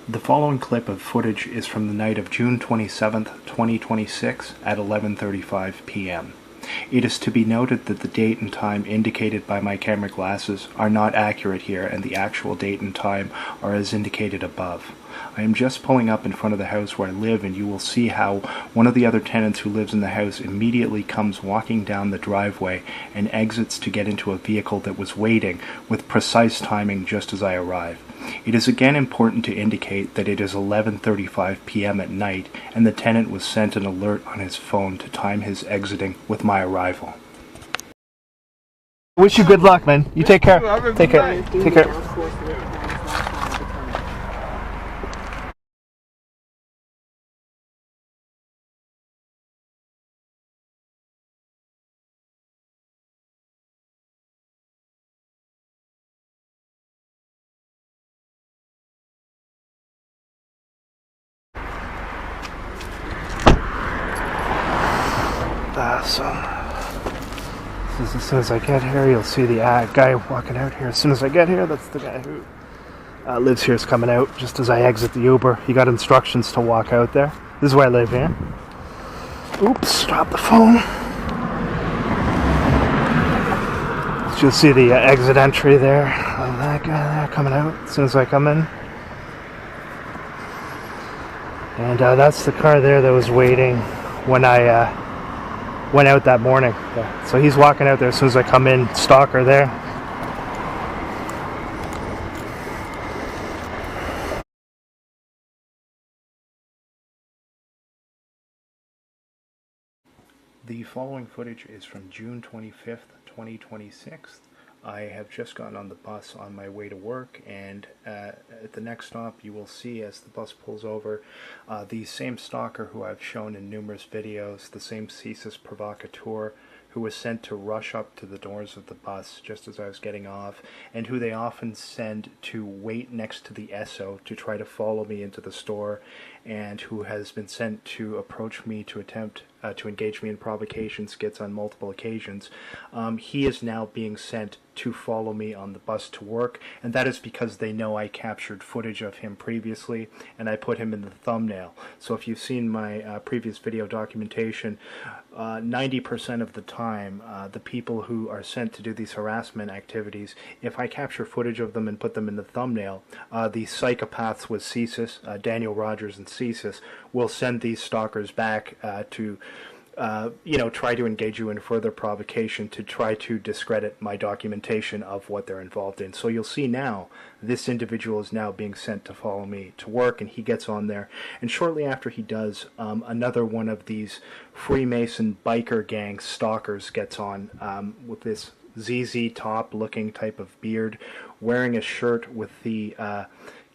The following clip of footage is from the night of June 27th, 2026 at 11:35 p.m. It is to be noted that the date and time indicated by my camera glasses are not accurate here, and the actual date and time are as indicated above. I am just pulling up in front of the house where I live, and you will see how one of the other tenants who lives in the house immediately comes walking down the driveway and exits to get into a vehicle that was waiting with precise timing just as I arrive. It is again important to indicate that it is 11:35 p.m. at night, and the tenant was sent an alert on his phone to time his exiting with my arrival. Wish you good luck, man. You take care. Take care. Take care. So as soon as I get here, you'll see the guy walking out here. As soon as I get here, that's the guy who lives here is coming out just as I exit the Uber. He got instructions to walk out there. This is where I live here. Oops, dropped the phone. You'll see the exit entry there. That guy there coming out as soon as I come in. And that's the car there that was waiting when I went out that morning. Yeah. So he's walking out there as soon as I come in. Stalker there. The following footage is from June 25th, 2026. I have just gotten on the bus on my way to work, and at the next stop you will see, as the bus pulls over, the same stalker who I've shown in numerous videos, the same CSIS provocateur who was sent to rush up to the doors of the bus just as I was getting off, and who they often send to wait next to the Esso to try to follow me into the store, and who has been sent to approach me to attempt to engage me in provocation skits on multiple occasions. He is now being sent to follow me on the bus to work, and that is because they know I captured footage of him previously and I put him in the thumbnail. So if you've seen my previous video documentation, 90% of the time the people who are sent to do these harassment activities, if I capture footage of them and put them in the thumbnail, the Psychopaths with CSIS, Daniel Rogers and CSIS, will send these stalkers back to try to engage you in further provocation to try to discredit my documentation of what they're involved in. So you'll see now, this individual is now being sent to follow me to work, and he gets on there. And shortly after he does, another one of these Freemason biker gang stalkers gets on with this ZZ top looking type of beard, wearing a shirt with the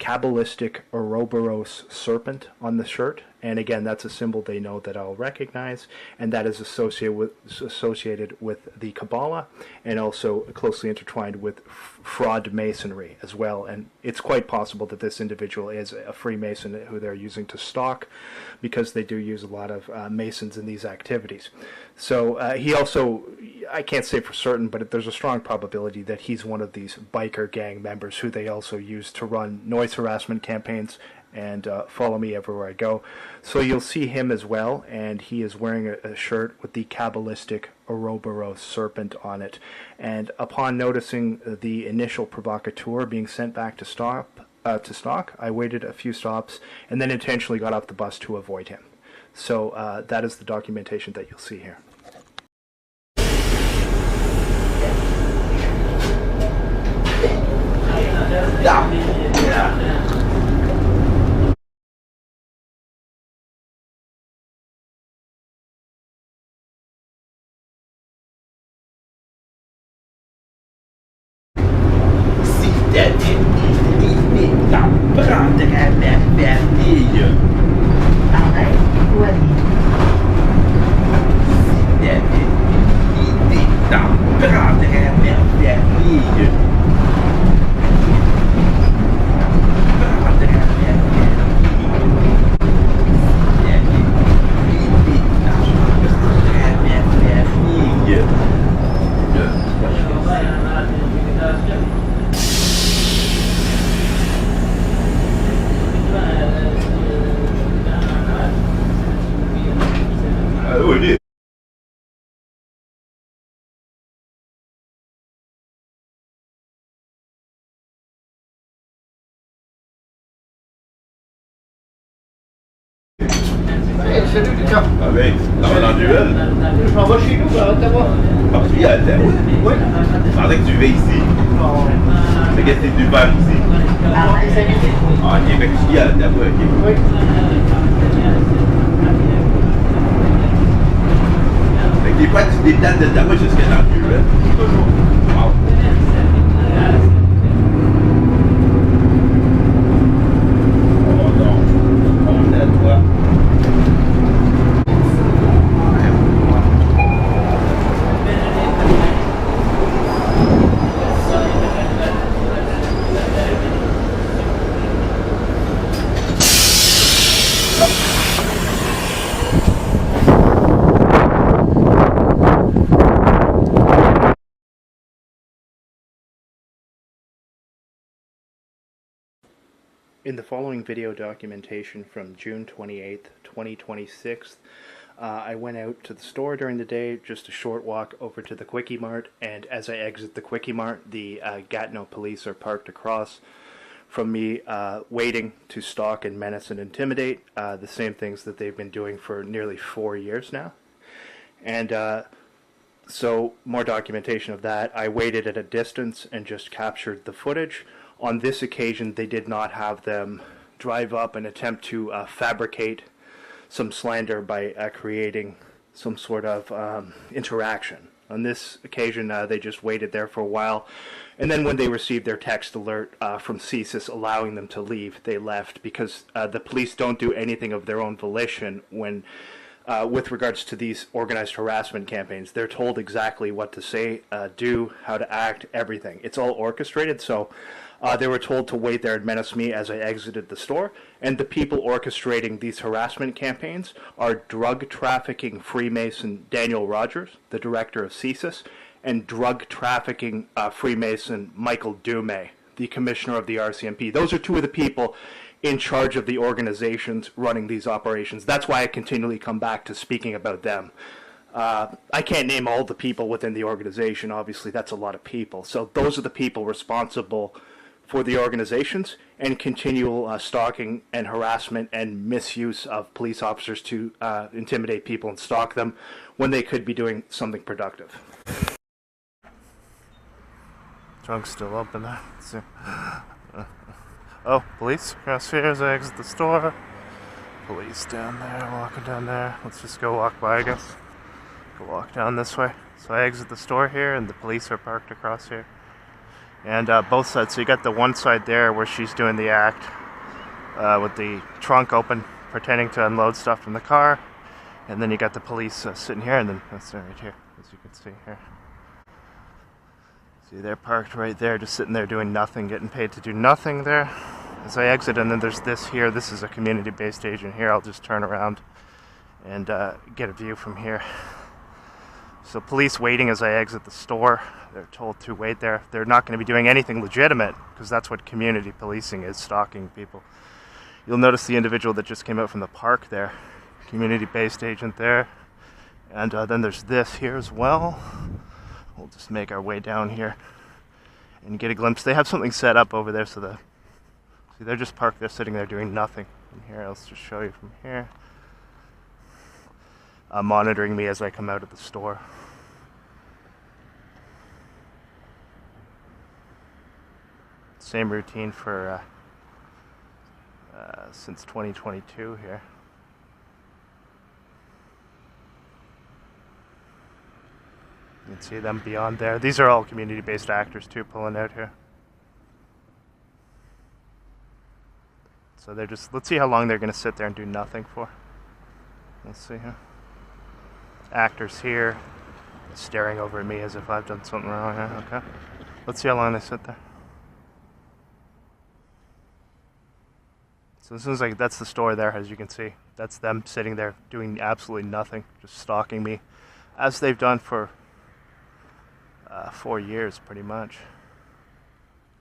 Kabbalistic Ouroboros serpent on the shirt, and again, that's a symbol they know that I'll recognize, and that is associated with the Kabbalah, and also closely intertwined with fraud masonry as well. And it's quite possible that this individual is a Freemason who they're using to stalk, because they do use a lot of Masons in these activities. So he also, I can't say for certain, but there's a strong probability that he's one of these biker gang members who they also use to run noise harassment campaigns and follow me everywhere I go. So you'll see him as well, and he is wearing a shirt with the Kabbalistic Ouroboros serpent on it. And upon noticing the initial provocateur being sent back to stalk, I waited a few stops and then intentionally got off the bus to avoid him. So that is the documentation that you'll see here. salut Lucas. Ah ben, t'en vas dans le duel? Je m'en vais chez nous, à Ottawa. Ah, tu vis à Ottawa? Oui. Je pensais que tu vivais ici. Non. C'est qu'est-ce que t'es venu faire ici? Des amis. Ah, ok, fait que tu vis à Ottawa, ok. Oui. Fait que des fois, tu déplaces d'Ottawa jusqu'à dans le duel. Toujours. Wow. Oh non, on est à toi. In the following video documentation from June 28th, 2026, I went out to the store during the day, just a short walk over to the Quickie Mart, and as I exit the Quickie Mart, the Gatineau police are parked across from me, waiting to stalk and menace and intimidate, the same things that they've been doing for nearly 4 years now. And so, more documentation of that. I waited at a distance and just captured the footage. On this occasion, they did not have them drive up and attempt to fabricate some slander by creating some sort of interaction. On this occasion, they just waited there for a while, and then when they received their text alert from CSIS allowing them to leave, they left, because the police don't do anything of their own volition when with regards to these organized harassment campaigns. They're told exactly what to say, do, how to act, everything. It's all orchestrated, so they were told to wait there and menace me as I exited the store, and the people orchestrating these harassment campaigns are drug trafficking Freemason Daniel Rogers, the director of CSIS, and drug trafficking Freemason Michael Dumais, the commissioner of the RCMP. Those are two of the people in charge of the organizations running these operations. That's why I continually come back to speaking about them. I can't name all the people within the organization, obviously that's a lot of people. So those are the people responsible for the organizations and continual stalking and harassment and misuse of police officers to intimidate people and stalk them when they could be doing something productive. Trunk's still open there. Oh, police across here as I exit the store. Police down there, walking down there. Let's just go walk by, I guess. Go walk down this way. So I exit the store here and the police are parked across here. And both sides, so you got the one side there where she's doing the act with the trunk open, pretending to unload stuff from the car. And then you got the police sitting here, and then that's right here, as you can see here. See, they're parked right there, just sitting there doing nothing, getting paid to do nothing there. As I exit, and then there's this here. This is a community-based agent here. I'll just turn around and get a view from here. So police waiting as I exit the store. They're told to wait there. They're not going to be doing anything legitimate, because that's what community policing is, stalking people. You'll notice the individual that just came out from the park there. Community-based agent there. And then there's this here as well. We'll just make our way down here and get a glimpse. They have something set up over there, so see, they're just parked there, sitting there doing nothing. From here, let's just show you from here. Monitoring me as I come out of the store. Same routine for since 2022 here. You can see them beyond there. These are all community-based actors too, pulling out here. So they're just, let's see how long they're going to sit there and do nothing for. Let's see here. Actors here, staring over at me as if I've done something wrong here. Okay. Let's see how long they sit there. So this is like, that's the store there, as you can see. That's them sitting there doing absolutely nothing, just stalking me, as they've done for 4 years, pretty much.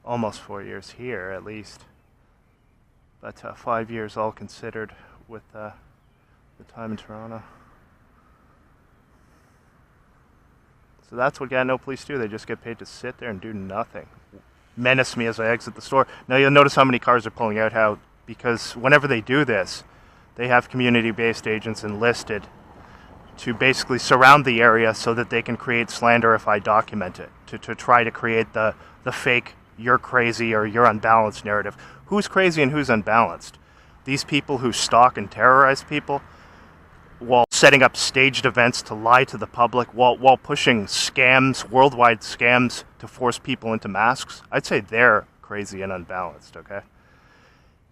Almost 4 years here, at least. But 5 years all considered with the time in Toronto. So that's what Gatineau police do. They just get paid to sit there and do nothing. Menace me as I exit the store. Now you'll notice how many cars are pulling out, because whenever they do this, they have community-based agents enlisted to basically surround the area so that they can create slander if I document it, to try to create the fake "you're crazy" or "you're unbalanced" narrative. Who's crazy and who's unbalanced? These people who stalk and terrorize people while setting up staged events to lie to the public, while pushing scams, worldwide scams, to force people into masks, I'd say they're crazy and unbalanced, okay?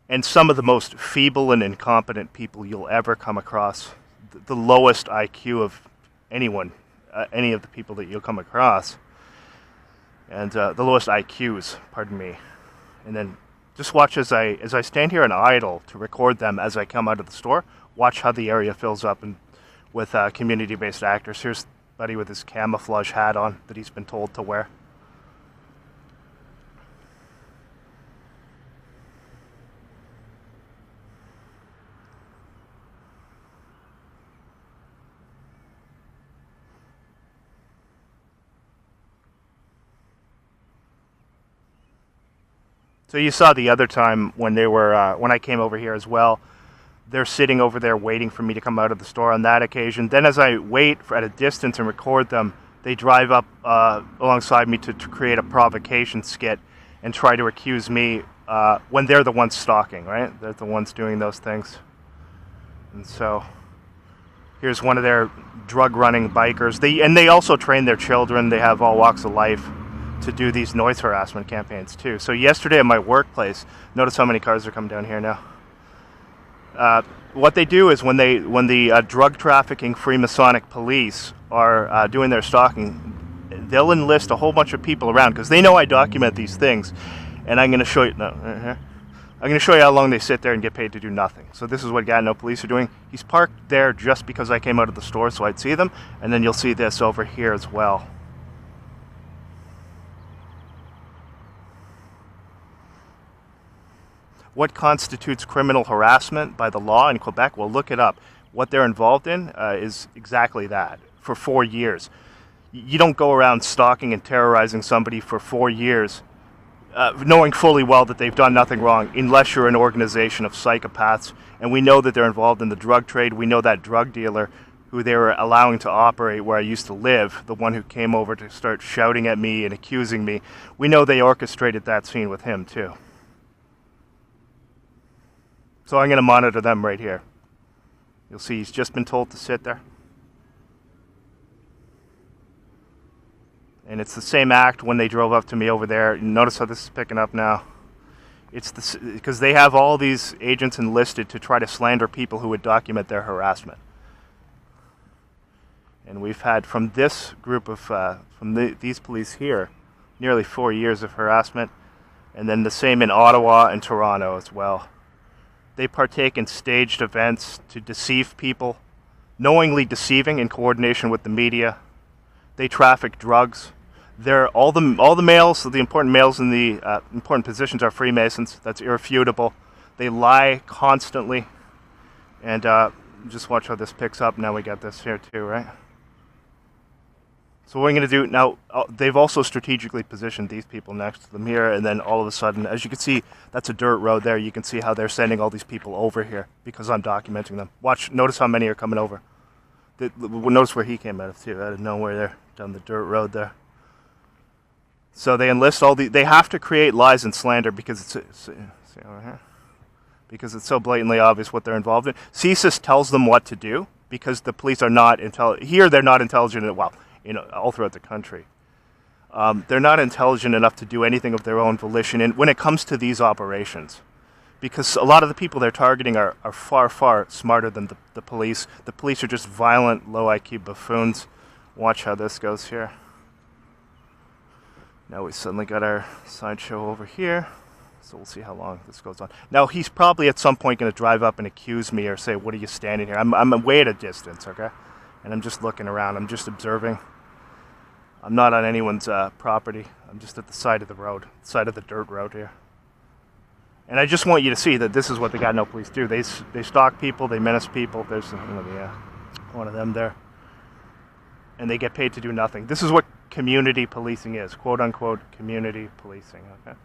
And some of the most feeble and incompetent people you'll ever come across, the lowest IQ of anyone, any of the people that you'll come across, and the lowest IQs, pardon me. And then just watch as I stand here and idle to record them as I come out of the store. Watch how the area fills up with community-based actors. Here's Buddy with his camouflage hat on that he's been told to wear. So you saw the other time when they were when I came over here as well. They're sitting over there waiting for me to come out of the store on that occasion. Then as I wait at a distance and record them, they drive up alongside me to create a provocation skit and try to accuse me when they're the ones stalking, right? They're the ones doing those things. And so here's one of their drug-running bikers. They also train their children. They have all walks of life to do these noise harassment campaigns too. So yesterday at my workplace, notice how many cars are coming down here now. What they do is when the drug trafficking Freemasonic police are doing their stalking, they'll enlist a whole bunch of people around because they know I document these things, and I'm going to show you. I'm going to show you how long they sit there and get paid to do nothing. So this is what Gatineau police are doing. He's parked there just because I came out of the store, so I'd see them, and then you'll see this over here as well. What constitutes criminal harassment by the law in Quebec? Well, look it up. What they're involved in is exactly that for 4 years. You don't go around stalking and terrorizing somebody for 4 years, knowing fully well that they've done nothing wrong, unless you're an organization of psychopaths. And we know that they're involved in the drug trade. We know that drug dealer who they were allowing to operate where I used to live, the one who came over to start shouting at me and accusing me. We know they orchestrated that scene with him too. So I'm going to monitor them right here. You'll see he's just been told to sit there. And it's the same act when they drove up to me over there. Notice how this is picking up now. It's because they have all these agents enlisted to try to slander people who would document their harassment. And we've had from this group of, these police here, nearly 4 years of harassment. And then the same in Ottawa and Toronto as well. They partake in staged events to deceive people, knowingly deceiving in coordination with the media. They traffic drugs. All the males, the important males in the important positions are Freemasons. That's irrefutable. They lie constantly. And just watch how this picks up. Now we got this here too, right? So what I'm going to do now, they've also strategically positioned these people next to them here, and then all of a sudden, as you can see, that's a dirt road there. You can see how they're sending all these people over here because I'm documenting them. Watch, notice how many are coming over. Notice where he came out of too, out of nowhere there, down the dirt road there. So they enlist they have to create lies and slander because see over here? Because it's so blatantly obvious what they're involved in. CSIS tells them what to do because the police are not intelligent. Here they're not intelligent, well, all throughout the country. They're not intelligent enough to do anything of their own volition when it comes to these operations. Because a lot of the people they're targeting are far, far smarter than the police. The police are just violent, low IQ buffoons. Watch how this goes here. Now we suddenly got our sideshow over here. So we'll see how long this goes on. Now he's probably at some point going to drive up and accuse me or say, "What are you standing here?" I'm way at a distance, okay? And I'm just looking around. I'm just observing. I'm not on anyone's property. I'm just at the side of the road, side of the dirt road here. And I just want you to see that this is what the Gatineau police do. They stalk people, they menace people. There's one of them there. And they get paid to do nothing. This is what community policing is, quote unquote community policing, okay?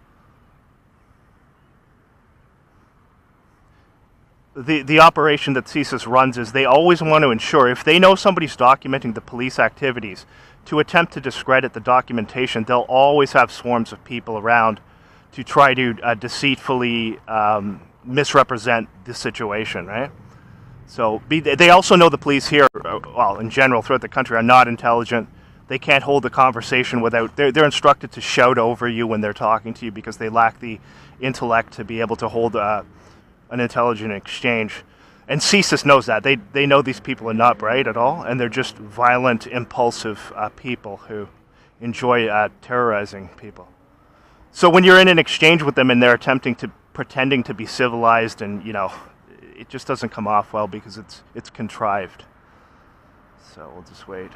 the operation that CSIS runs is they always want to ensure, if they know somebody's documenting the police activities, to attempt to discredit the documentation, they'll always have swarms of people around to try to deceitfully misrepresent the situation, right? So they also know the police here, well, in general, throughout the country, are not intelligent. They can't hold a conversation without, they're instructed to shout over you when they're talking to you because they lack the intellect to be able to hold an intelligent exchange. And CSIS knows that. They know these people are not bright at all, and they're just violent, impulsive people who enjoy terrorizing people. So when you're in an exchange with them and they're pretending to be civilized, and it just doesn't come off well because it's contrived. So we'll just wait.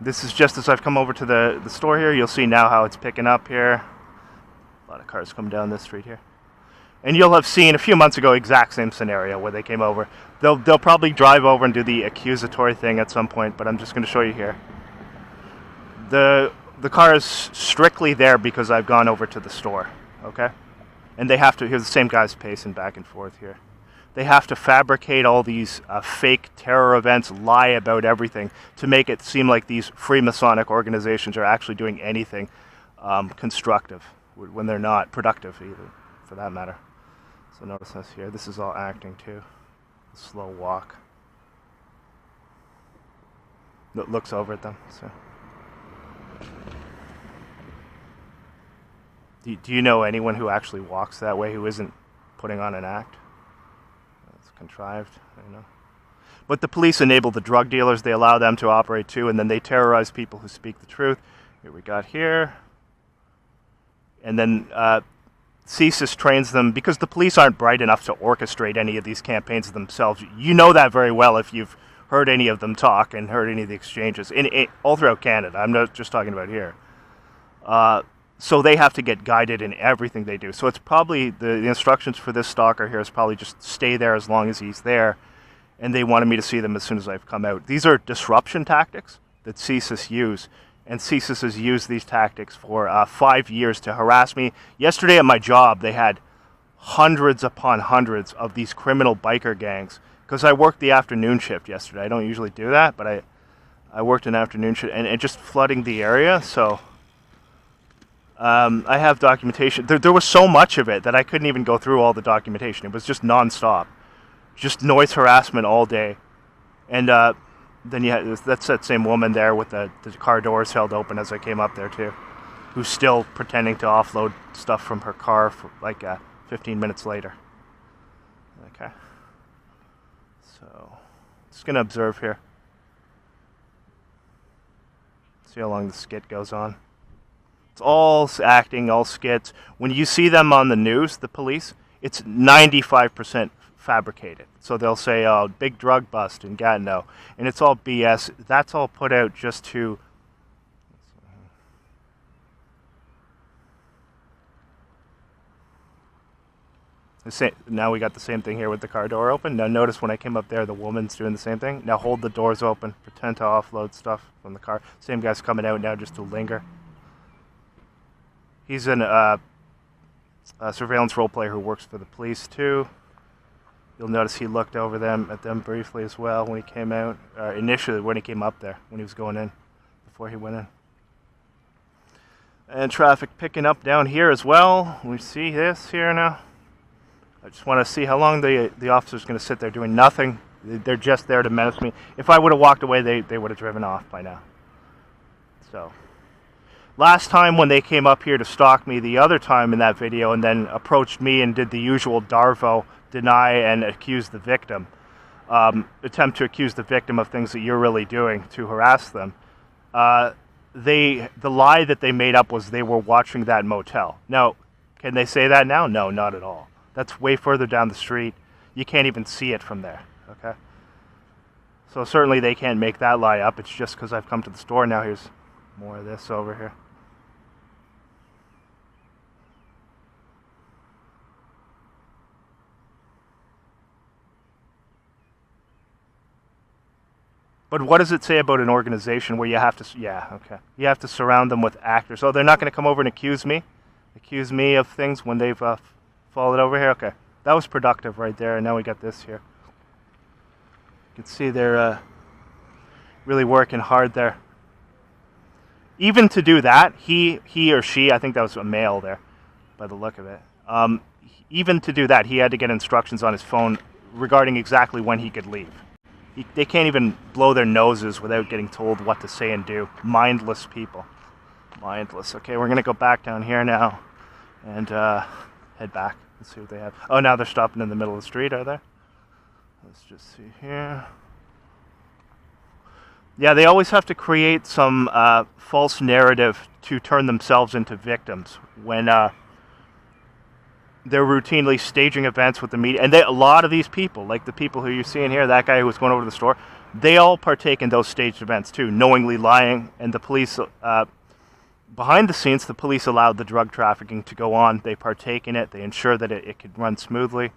This is just as I've come over to the store here. You'll see now how it's picking up here. A lot of cars come down this street here. And you'll have seen a few months ago exact same scenario where they came over. They'll probably drive over and do the accusatory thing at some point, but I'm just going to show you here. The car is strictly there because I've gone over to the store, okay? And they have to, here's the same guys pacing back and forth here. They have to fabricate all these fake terror events, lie about everything to make it seem like these Freemasonic organizations are actually doing anything constructive when they're not productive either, for that matter. So notice this here. This is all acting too. Slow walk. Looks over at them. So, do you know anyone who actually walks that way who isn't putting on an act? It's contrived, I know. But the police enable the drug dealers. They allow them to operate too, and then they terrorize people who speak the truth. Here we got here. And then CSIS trains them because the police aren't bright enough to orchestrate any of these campaigns themselves. You know that very well if you've heard any of them talk and heard any of the exchanges all throughout Canada. I'm not just talking about here. So they have to get guided in everything they do. So it's probably the instructions for this stalker here is probably just stay there as long as he's there. And they wanted me to see them as soon as I've come out. These are disruption tactics that CSIS use. And CSIS has used these tactics for 5 years to harass me. Yesterday at my job, they had hundreds upon hundreds of these criminal biker gangs. Because I worked the afternoon shift yesterday. I don't usually do that, but I worked an afternoon shift and just flooding the area. So I have documentation. There was so much of it that I couldn't even go through all the documentation. It was just nonstop. Just noise harassment all day. And then that's that same woman there with the car doors held open as I came up there too, who's still pretending to offload stuff from her car for like 15 minutes later. Okay. So, just going to observe here. See how long the skit goes on. It's all acting, all skits. When you see them on the news, the police, it's 95% fabricated. So they'll say, oh, big drug bust in Gatineau. And it's all BS. That's all put out just to... Now we got the same thing here with the car door open. Now notice when I came up there, the woman's doing the same thing. Now hold the doors open. Pretend to offload stuff from the car. Same guy's coming out now just to linger. He's a surveillance role player who works for the police too. You'll notice he looked over at them briefly as well when he came out. Initially, when he came up there, when he was going in, before he went in. And traffic picking up down here as well. We see this here now. I just want to see how long the officer's going to sit there doing nothing. They're just there to menace me. If I would have walked away, they would have driven off by now. So, last time when they came up here to stalk me, the other time in that video, and then approached me and did the usual Darvo, deny and accuse the victim, attempt to accuse the victim of things that you're really doing to harass them. The lie that they made up was they were watching that motel. Now, can they say that now? No, not at all. That's way further down the street. You can't even see it from there, okay? So certainly they can't make that lie up. It's just because I've come to the store now. Here's more of this over here. But what does it say about an organization where you have to, you have to surround them with actors? Oh, they're not going to come over and accuse me of things when they've followed over here? Okay, that was productive right there, and now we got this here. You can see they're really working hard there. Even to do that, he or she, I think that was a male there, by the look of it. Even to do that, he had to get instructions on his phone regarding exactly when he could leave. They can't even blow their noses without getting told what to say and do. Mindless people. Mindless. Okay, we're going to go back down here now and head back and see what they have. Oh, now they're stopping in the middle of the street, are they? Let's just see here. Yeah, they always have to create some false narrative to turn themselves into victims when they're routinely staging events with the media. And a lot of these people, like the people who you're seeing here, that guy who was going over to the store, they all partake in those staged events too, knowingly lying. And the police, behind the scenes, the police allowed the drug trafficking to go on. They partake in it. They ensure that it could run smoothly.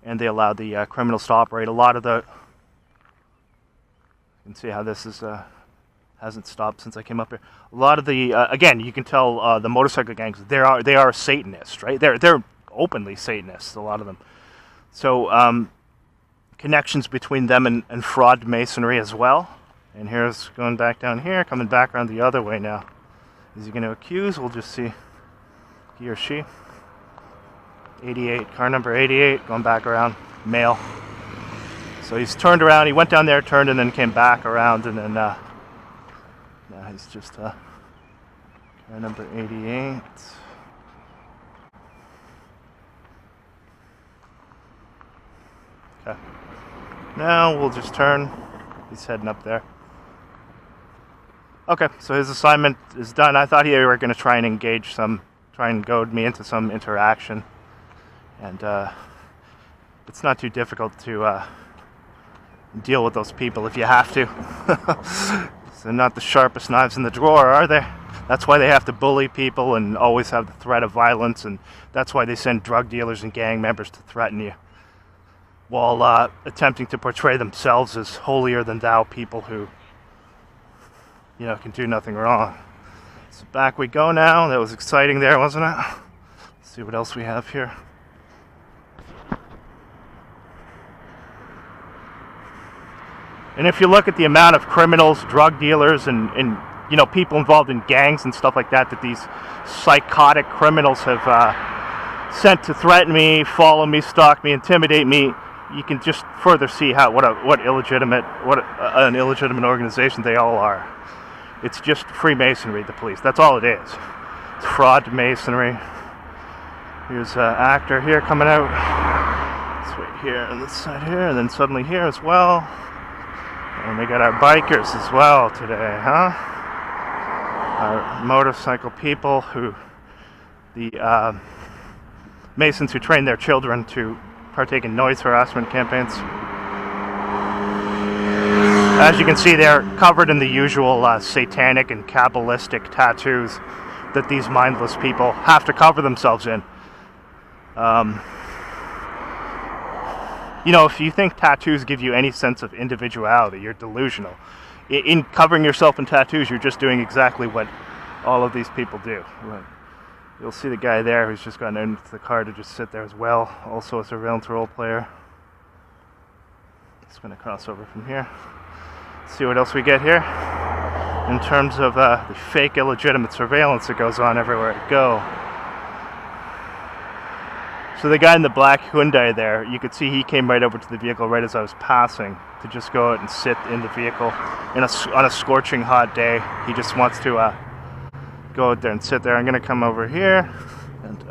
And they allowed the criminals to operate. A lot of the... You can see how this is hasn't stopped since I came up here. A lot of the again, you can tell the motorcycle gangs they are Satanists, right? They're openly Satanists, a lot of them. So connections between them and fraud masonry as well. And here's going back down here, coming back around the other way now. Is he going to accuse? We'll just see. He or she. 88, car number 88, going back around, male. So he's turned around, he went down there, turned, and then came back around, and then now he's just car number 88. Okay. Now we'll just turn. He's heading up there. Okay, so his assignment is done. I thought he were going to try and goad me into some interaction. And it's not too difficult to deal with those people if you have to. They're not the sharpest knives in the drawer, are they? That's why they have to bully people and always have the threat of violence, and that's why they send drug dealers and gang members to threaten you, while attempting to portray themselves as holier than thou people who, you know, can do nothing wrong. So back we go now. That was exciting there, wasn't it? Let's see what else we have here. And if you look at the amount of criminals, drug dealers, and you know, people involved in gangs and stuff like that these psychotic criminals have sent to threaten me, follow me, stalk me, intimidate me, you can just further see what an illegitimate organization they all are. It's just Freemasonry, the police. That's all it is. It's fraud masonry. Here's an actor here coming out. Let's wait here on this side here, and then suddenly here as well. And we got our bikers as well today, huh? Our motorcycle people the Masons who train their children to partake in noise harassment campaigns. As you can see, they're covered in the usual satanic and Kabbalistic tattoos that these mindless people have to cover themselves in. You know, if you think tattoos give you any sense of individuality, you're delusional. In covering yourself in tattoos, you're just doing exactly what all of these people do. You'll see the guy there who's just gotten into the car to just sit there as well, also a surveillance role player. Just going to cross over from here. See what else we get here in terms of the fake illegitimate surveillance that goes on everywhere I go. So the guy in the black Hyundai there, you could see he came right over to the vehicle right as I was passing to just go out and sit in the vehicle on a scorching hot day. He just wants to go out there and sit there. I'm going to come over here and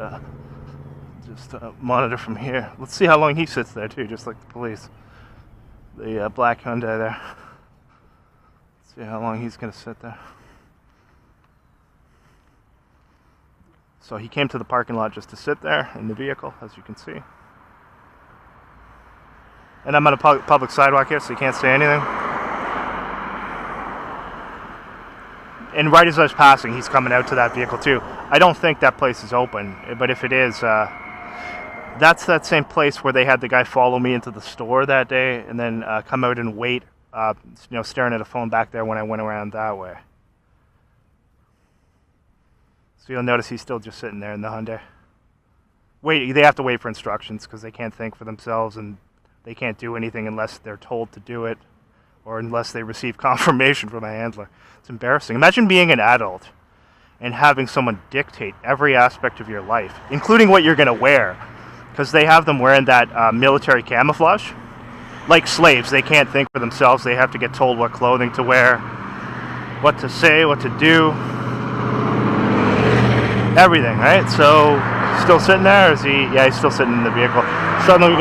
just monitor from here. Let's see how long he sits there too, just like the police. The black Hyundai there. Let's see how long he's going to sit there. So he came to the parking lot just to sit there in the vehicle, as you can see. And I'm on a public sidewalk here, so you can't say anything. And right as I was passing, he's coming out to that vehicle too. I don't think that place is open, but if it is, that's that same place where they had the guy follow me into the store that day and then come out and wait, you know, staring at a phone back there when I went around that way. So you'll notice he's still just sitting there in the Hyundai. They have to wait for instructions because they can't think for themselves, and they can't do anything unless they're told to do it or unless they receive confirmation from a handler. It's embarrassing. Imagine being an adult and having someone dictate every aspect of your life, including what you're going to wear, because they have them wearing that military camouflage. Like slaves, they can't think for themselves. They have to get told what clothing to wear, what to say, what to do, everything, right? So, still sitting there? Or is he? Yeah, he's still sitting in the vehicle. Suddenly we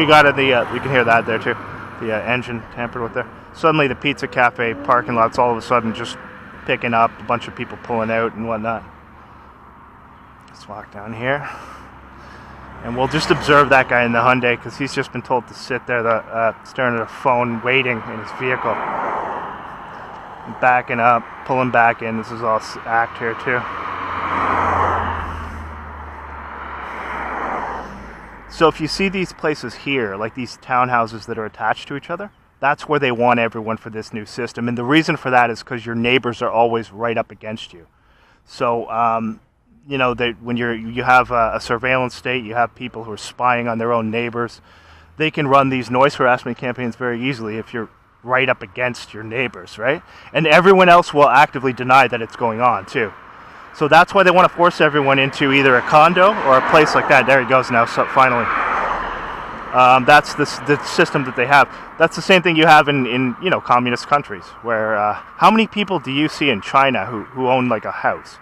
got the. You can hear that there too. The engine tampered with there. Suddenly the Pizza Cafe parking lot's all of a sudden just picking up, a bunch of people pulling out and whatnot. Let's walk down here. And we'll just observe that guy in the Hyundai because he's just been told to sit there staring at a phone, waiting in his vehicle. Backing up, pulling back in. This is all act here too. So if you see these places here, like these townhouses that are attached to each other, that's where they want everyone for this new system. And the reason for that is because your neighbors are always right up against you. So, when you have a surveillance state, you have people who are spying on their own neighbors. They can run these noise harassment campaigns very easily if you're right up against your neighbors, right? And everyone else will actively deny that it's going on, too. So that's why they want to force everyone into either a condo or a place like that. There he goes now, so finally. That's the system that they have. That's the same thing you have in communist countries, where how many people do you see in China who own like a house?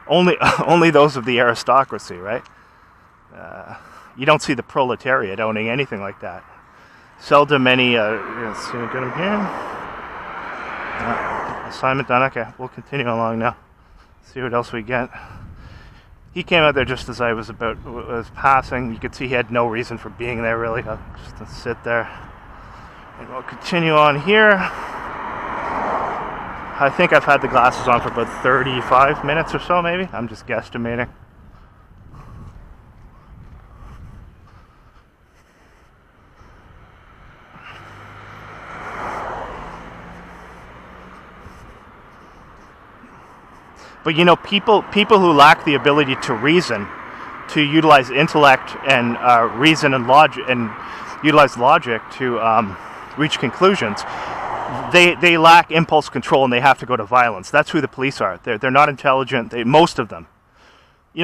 Only those of the aristocracy, right? You don't see the proletariat owning anything like that. Seldom any. Let's see, get him here. Assignment done. Okay, we'll continue along now. See what else we get. He came out there just as I was passing. You could see he had no reason for being there, really. Just to sit there. And we'll continue on here. I think I've had the glasses on for about 35 minutes or so, maybe. I'm just guesstimating. But people who lack the ability to reason, to utilize intellect and reason and logic, and utilize logic to reach conclusions, they lack impulse control and they have to go to violence. That's who the police are. They're not intelligent. Most of them.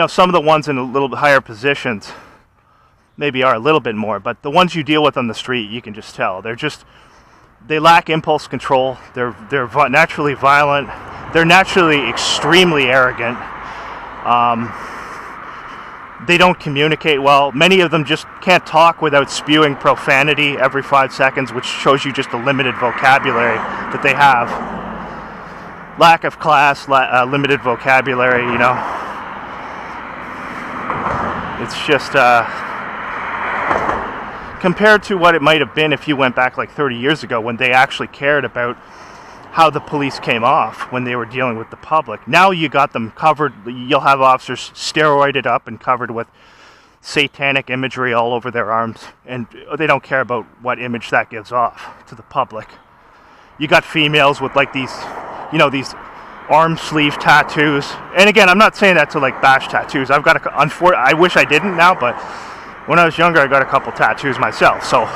Some of the ones in a little bit higher positions maybe are a little bit more, but the ones you deal with on the street, you can just tell. They lack impulse control. They're naturally violent. They're naturally extremely arrogant. They don't communicate well. Many of them just can't talk without spewing profanity every 5 seconds, which shows you just the limited vocabulary that they have. Lack of class, limited vocabulary, It's just, compared to what it might have been if you went back like 30 years ago when they actually cared about how the police came off when they were dealing with the public. Now you got them covered. You'll have officers steroided up and covered with satanic imagery all over their arms, and they don't care about what image that gives off to the public. You got females with like these arm sleeve tattoos. And again, I'm not saying that to like bash tattoos. I've got I wish I didn't now, but when I was younger, I got a couple tattoos myself. So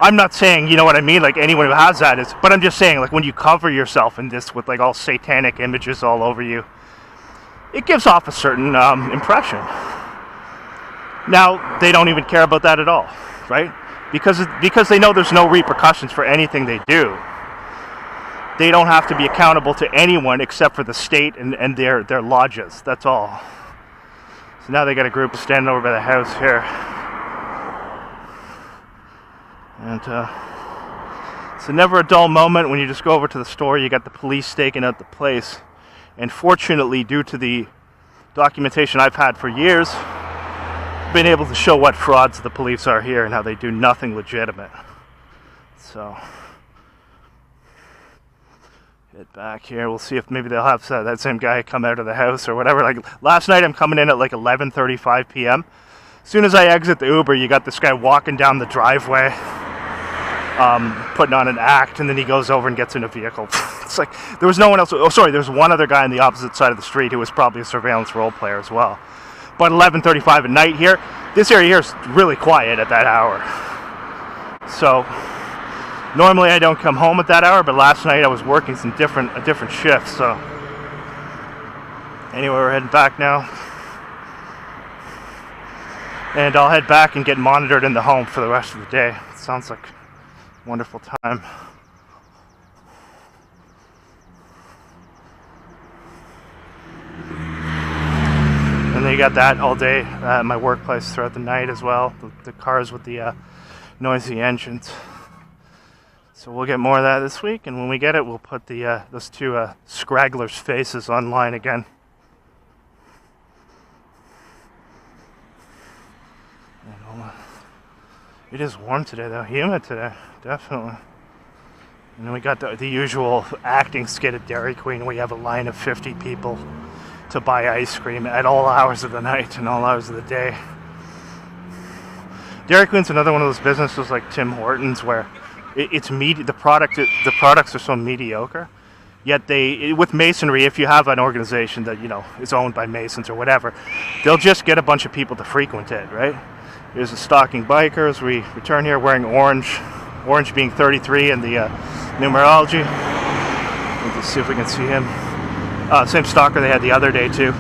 I'm not saying, what I mean, like anyone who has that is, but I'm just saying, like when you cover yourself in this with like all satanic images all over you, it gives off a certain impression. Now, they don't even care about that at all, right? Because they know there's no repercussions for anything they do. They don't have to be accountable to anyone except for the state and their lodges, that's all. So now they got a group standing over by the house here. And it's never a dull moment when you just go over to the store. You got the police staking out the place. And fortunately, due to the documentation I've had for years, I've been able to show what frauds the police are here and how they do nothing legitimate. So, get back here. We'll see if maybe they'll have that same guy come out of the house or whatever. Like last night, I'm coming in at like 11:35 p.m. As soon as I exit the Uber, you got this guy walking down the driveway, putting on an act, and then he goes over and gets in a vehicle. It's like there was no one else. Oh, sorry, there's one other guy on the opposite side of the street who was probably a surveillance role player as well. But 11:35 at night here, this area here is really quiet at that hour. So normally I don't come home at that hour, but last night I was working a different shift. So anyway, we're heading back now. And I'll head back and get monitored in the home for the rest of the day. It sounds like a wonderful time. And then you got that all day at my workplace throughout the night as well. The cars with the noisy engines. So we'll get more of that this week, and when we get it, we'll put those two scragglers' faces online again. It is warm today, though. Humid today, definitely. And then we got the usual acting skit at Dairy Queen. We have a line of 50 people to buy ice cream at all hours of the night and all hours of the day. Dairy Queen's another one of those businesses like Tim Hortons where the products are so mediocre. Yet with Masonry, if you have an organization that is owned by Masons or whatever, they'll just get a bunch of people to frequent it, right? Here's the Stalking bikers. We return here wearing orange being 33 in the numerology. Let's see if we can see him. Same stalker they had the other day too.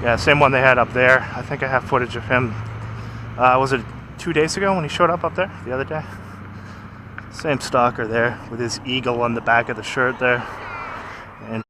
Yeah, same one they had up there. I think I have footage of him. Was it 2 days ago when he showed up there the other day? Same stalker there with his eagle on the back of the shirt there. And